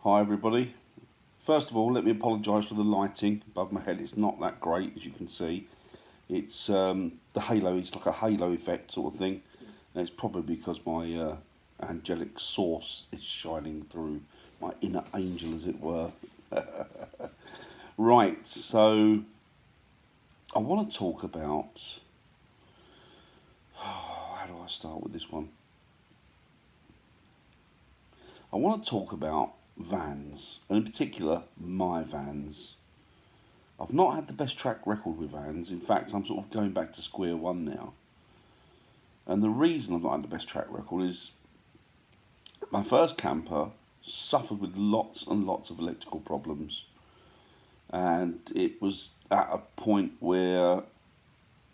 Hi everybody. First of all, let me apologise for the lighting above my head. It's not that great, as you can see. It's the halo. It's like a halo effect sort of thing, and it's probably because my angelic source is shining through, my inner angel, as it were. Right. So I want to talk about. How do I start with this one? I want to talk about vans, and in particular, my vans. I've not had the best track record with vans. In fact, I'm sort of going back to square one now. And the reason I've not had the best track record is my first camper suffered with lots and lots of electrical problems. And it was at a point where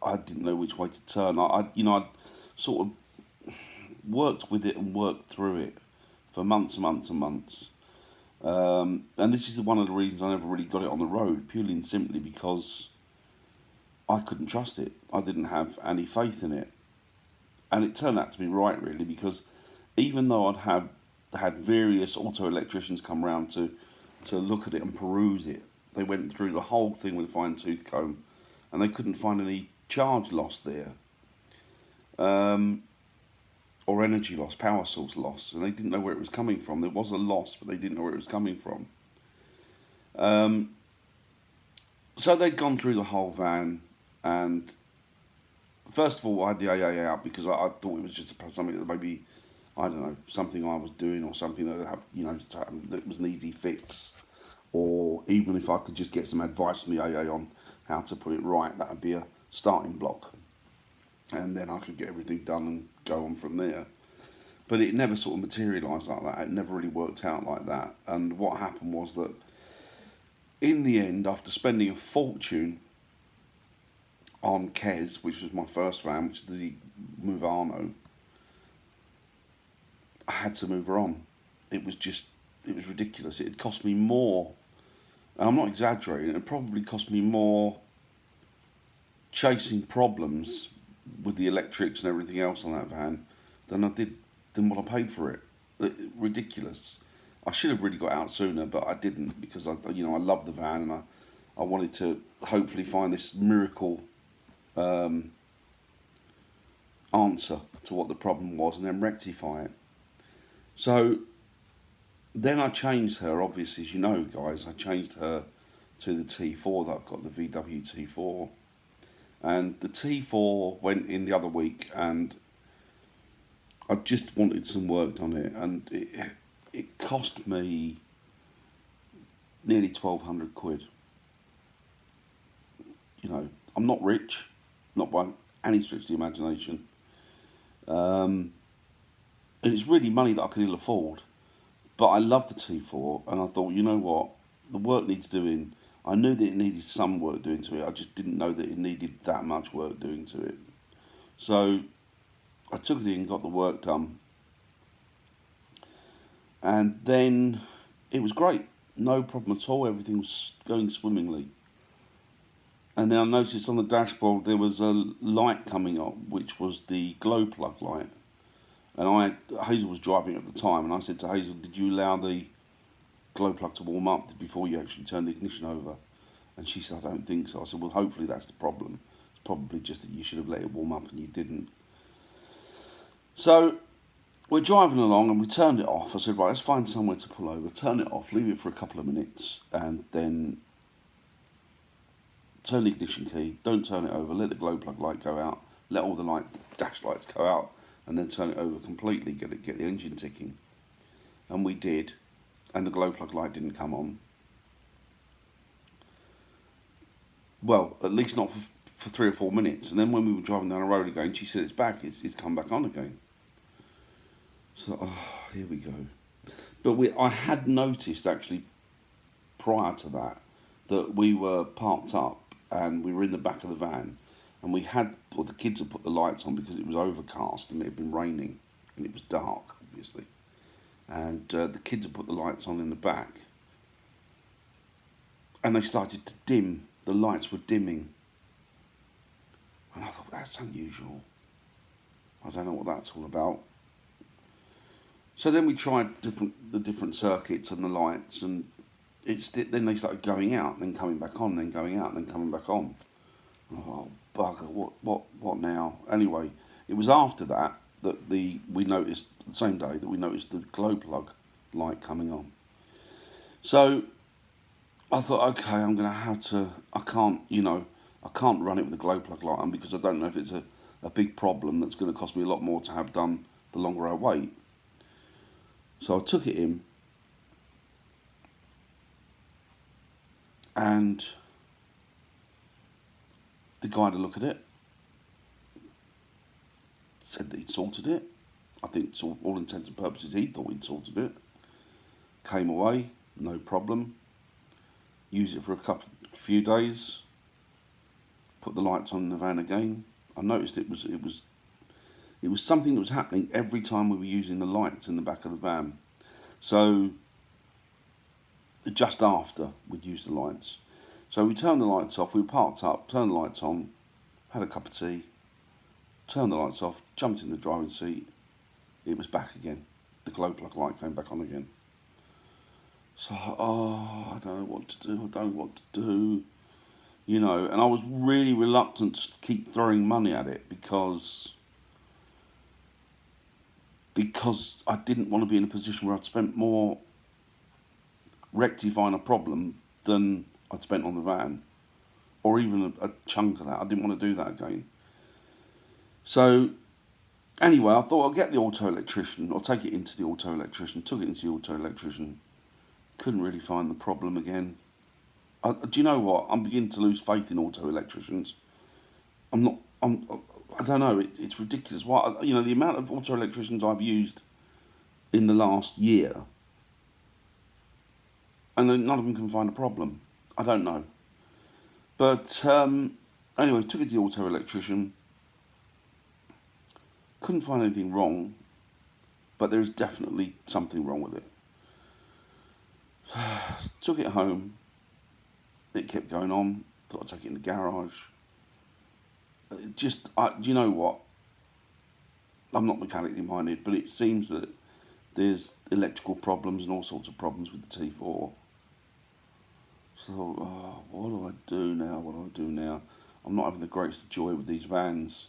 I didn't know which way to turn. I'd sort of worked with it and worked through it for months and months and months. And this is one of the reasons I never really got it on the road, purely and simply because I couldn't trust it. I didn't have any faith in it. And it turned out to be right, really, because even though had various auto electricians come round to look at it and peruse it, they went through the whole thing with a fine tooth comb, and they couldn't find any charge loss there, or energy loss, power source loss, and they didn't know where it was coming from. There was a loss, but they didn't know where it was coming from. So they'd gone through the whole van, and first of all, I had the AA out because I thought it was just something that maybe, I don't know, something I was doing or something that was an easy fix, or even if I could just get some advice from the AA on how to put it right, that would be a starting block, and then I could get everything done and go on from there. But it never sort of materialised like that. It never really worked out like that. And what happened was that in the end, after spending a fortune on Kes, which was my first van, which is the Movano, I had to move her on. It was ridiculous. It had cost me more, and I'm not exaggerating, it probably cost me more chasing problems with the electrics and everything else on that van than what I paid for it. Ridiculous. I should have really got out sooner, but I didn't because I love the van, and I wanted to hopefully find this miracle answer to what the problem was and then rectify it. So then I changed her, obviously, as you know, guys. I changed her to the T4 that I've got, the VW T4. And the T4 went in the other week, and I just wanted some work on it, and it cost me nearly 1,200 quid. I'm not rich, not by any stretch of the imagination. And it's really money that I could ill afford. But I love the T4, and I thought, you know what, the work needs doing. I knew that it needed some work doing to it. I just didn't know that it needed that much work doing to it. So I took it in, got the work done, and then it was great. No problem at all. Everything was going swimmingly. And then I noticed on the dashboard there was a light coming on, which was the glow plug light. And Hazel was driving at the time, and I said to Hazel, "Did you allow the glow plug to warm up before you actually turned the ignition over?" And she said, "I don't think so." I said, "Well, hopefully that's the problem. It's probably just that you should have let it warm up and you didn't." So we're driving along and we turned it off. I said, "Right, let's find somewhere to pull over, turn it off, leave it for a couple of minutes, and then turn the ignition key, don't turn it over, let the glow plug light go out, let all the dash lights go out, and then turn it over completely, get the engine ticking." And we did, and the glow plug light didn't come on. Well, at least not for 3 or 4 minutes. And then when we were driving down the road again, she said it's back, it's come back on again. So, here we go. But I had noticed actually prior to that we were parked up and we were in the back of the van, and the kids had put the lights on because it was overcast and it had been raining and it was dark, obviously. And the kids had put the lights on in the back, and they started to dim. The lights were dimming, and I thought, that's unusual. I don't know what that's all about. So then we tried the different circuits and the lights, and then they started going out, then coming back on, then going out, then coming back on. Oh bugger! What now? Anyway, it was after that we noticed the same day that we noticed the glow plug light coming on. So I thought, okay, I'm going to have to. I can't run it with the glow plug light on because I don't know if it's a big problem that's going to cost me a lot more to have done the longer I wait. So I took it in, and the guy had a look at it, said that he'd sorted it. I think to all intents and purposes he thought he'd sorted it. Came away, no problem. Used it for a few days. Put the lights on in the van again. I noticed it was something that was happening every time we were using the lights in the back of the van. So just after we'd used the lights. So we turned the lights off, we were parked up, turned the lights on, had a cup of tea, turned the lights off, jumped in the driving seat, it was back again. The glow plug light came back on again. So, I don't know what to do, and I was really reluctant to keep throwing money at it because I didn't want to be in a position where I'd spent more rectifying a problem than I'd spent on the van, or even a chunk of that. I didn't want to do that again. So anyway, I thought I'll get the auto electrician, or take it into the auto electrician. Took it into the auto electrician. Couldn't really find the problem again. Do you know what? I'm beginning to lose faith in auto electricians. I don't know. It's ridiculous. Why? The amount of auto electricians I've used in the last year, and none of them can find a problem. I don't know. But anyway, took it to the auto electrician. Couldn't find anything wrong, but there is definitely something wrong with it. Took it home. It kept going on. Thought I'd take it in the garage. Do you know what? I'm not mechanically minded, but it seems that there's electrical problems and all sorts of problems with the T4. So, what do I do now? I'm not having the greatest joy with these vans.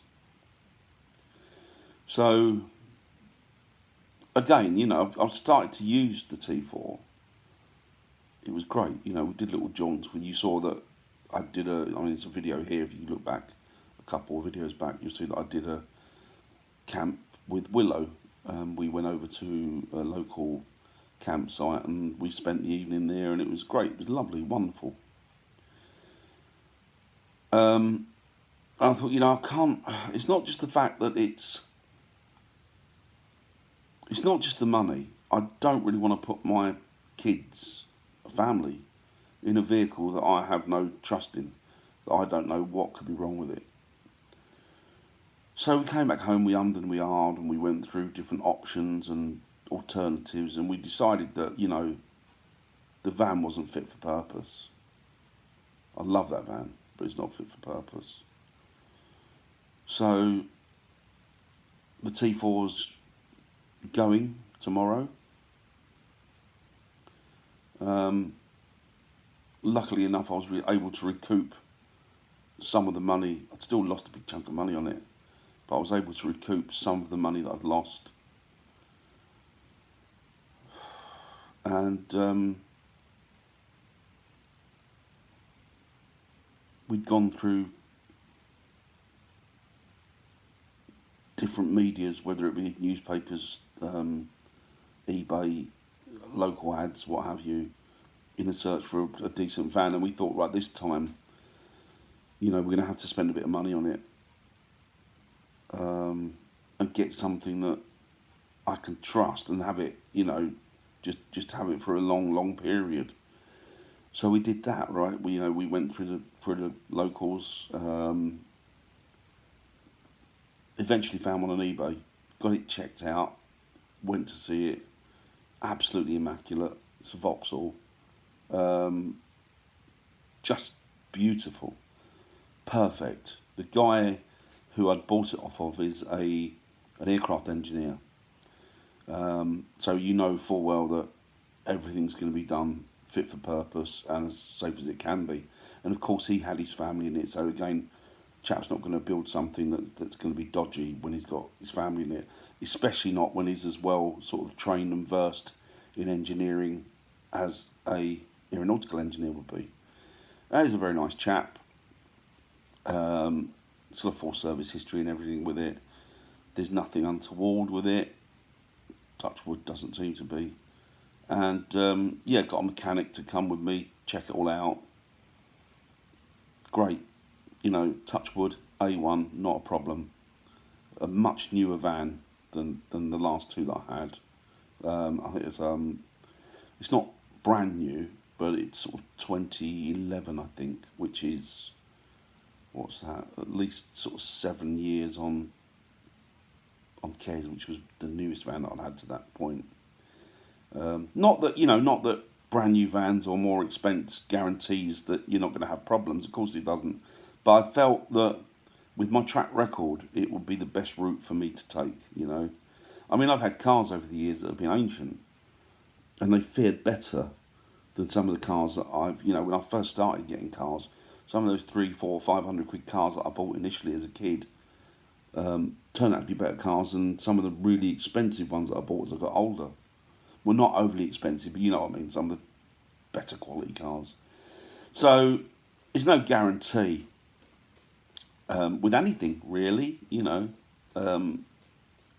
So, again, I've started to use the T4. It was great. We did little jaunts. When you saw that I did it's a video here. If you look back a couple of videos back, you'll see that I did a camp with Willow. We went over to a local campsite and we spent the evening there, and it was great. It was lovely, wonderful. I thought, I can't. It's not just the fact that it's not just the money. I don't really want to put my kids, family, in a vehicle that I have no trust in, that I don't know what could be wrong with it. So we came back home, we ummed and we ahed, and we went through different options and alternatives, and we decided that, the van wasn't fit for purpose. I love that van, but it's not fit for purpose. So the T4's going tomorrow. Luckily enough, I was able to recoup some of the money. I'd still lost a big chunk of money on it, but I was able to recoup some of the money that I'd lost. And we'd gone through different medias, whether it be newspapers, eBay, local ads, what have you, in the search for a decent van. And we thought, right, this time, we're going to have to spend a bit of money on it, and get something that I can trust and have it, just have it for a long period. So we did that, right? We went through the locals. Eventually found one on eBay, got it checked out, went to see it. Absolutely immaculate. It's a Vauxhall. Just beautiful, perfect. The guy who I'd bought it off of is an aircraft engineer. So you know full well that everything's going to be done fit for purpose and as safe as it can be. And of course, he had his family in it. So again, chap's not going to build something that's going to be dodgy when he's got his family in it, especially not when he's as well sort of trained and versed in engineering as a aeronautical engineer would be. He's a very nice chap. It's got a full service history and everything with it. There's nothing untoward with it. Touchwood doesn't seem to be. And yeah, got a mechanic to come with me, check it all out. Great. Touchwood, A1, not a problem. A much newer van than the last two that I had. I think it's not brand new, but it's sort of 2011, I think, which is, what's that? At least sort of 7 years on Kes, which was the newest van that I'd had to that point. Not that brand new vans or more expense guarantees that you're not going to have problems. Of course it doesn't. But I felt that with my track record, it would be the best route for me to take. I mean, I've had cars over the years that have been ancient, and they fared better than some of the cars that when I first started getting cars. Some of those 300, 400, 500 quid cars that I bought initially as a kid turned out to be better cars than some of the really expensive ones that I bought as I got older. Well, not overly expensive, but you know what I mean, some of the better quality cars. So, there's no guarantee with anything, really,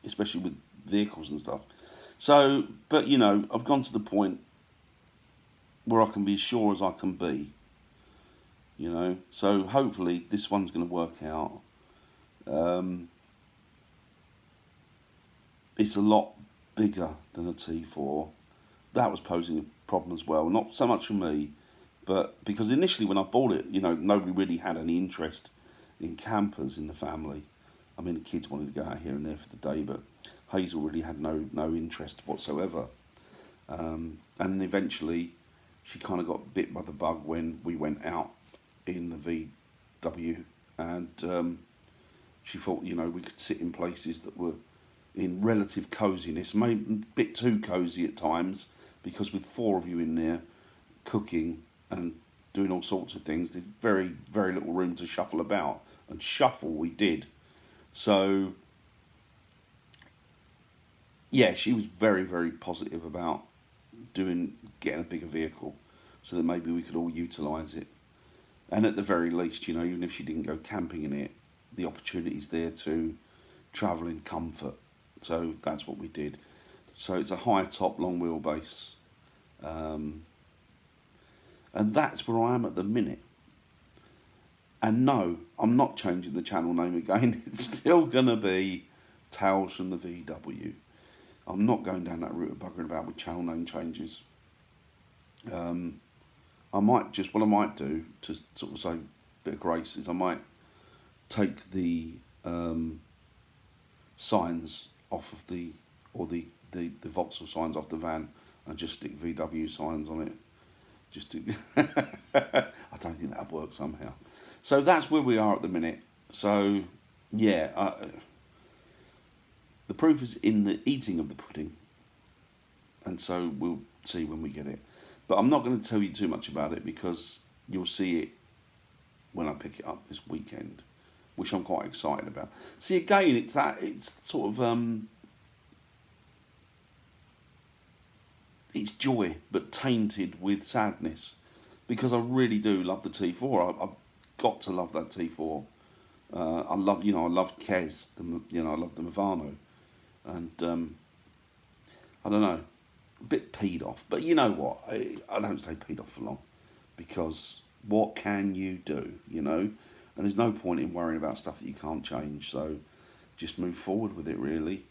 especially with vehicles and stuff. So, but, I've gone to the point where I can be as sure as I can be, So, hopefully, this one's going to work out. It's a lot bigger than a T4. That was posing a problem as well. Not so much for me, but because initially when I bought it, nobody really had any interest in campers in the family. I mean, the kids wanted to go out here and there for the day, but Hazel really had no interest whatsoever. And then eventually, she kind of got bit by the bug when we went out in the VW, and she thought, we could sit in places that were in relative coziness, maybe a bit too cozy at times, because with 4 of you in there cooking and doing all sorts of things, there's very, very little room to shuffle about, and shuffle we did. So, yeah, she was very, very positive about getting a bigger vehicle, so that maybe we could all utilise it. And at the very least, even if she didn't go camping in it, the opportunity's there to travel in comfort. So that's what we did. So it's a high top, long wheelbase. And that's where I am at the minute. And no, I'm not changing the channel name again. It's still going to be Tales from the VW. I'm not going down that route of buggering about with channel name changes. I might do to sort of say a bit of grace is I might take the signs off of the Vauxhall signs off the van and just stick VW signs on it. I don't think that'll work somehow. So that's where we are at the minute. So yeah, the proof is in the eating of the pudding, and so we'll see when we get it. But I'm not going to tell you too much about it because you'll see it when I pick it up this weekend, which I'm quite excited about. See, again, it's sort of it's joy, but tainted with sadness, because I really do love the T4. I've got to love that T4. I love Kes. I love the Movano, and I don't know, a bit peed off. But you know what? I don't stay peed off for long, because what can you do? And there's no point in worrying about stuff that you can't change. So just move forward with it, really.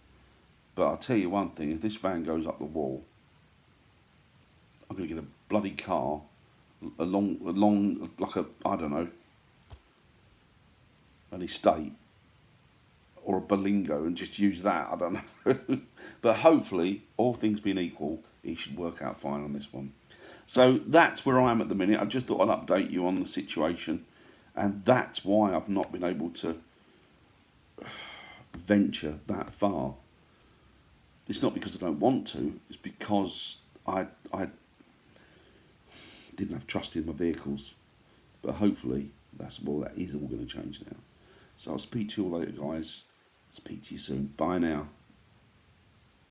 But I'll tell you one thing: if this van goes up the wall, I'm going to get a bloody car, a long, like I don't know, an estate or a Berlingo, and just use that. I don't know. But hopefully, all things being equal, it should work out fine on this one. So that's where I am at the minute. I just thought I'd update you on the situation, and that's why I've not been able to venture that far. it's not because I don't want to. It's because I didn't have trust in my vehicles. But hopefully that is all going to change now. So I'll speak to you all later, guys. Speak to you soon. Bye now.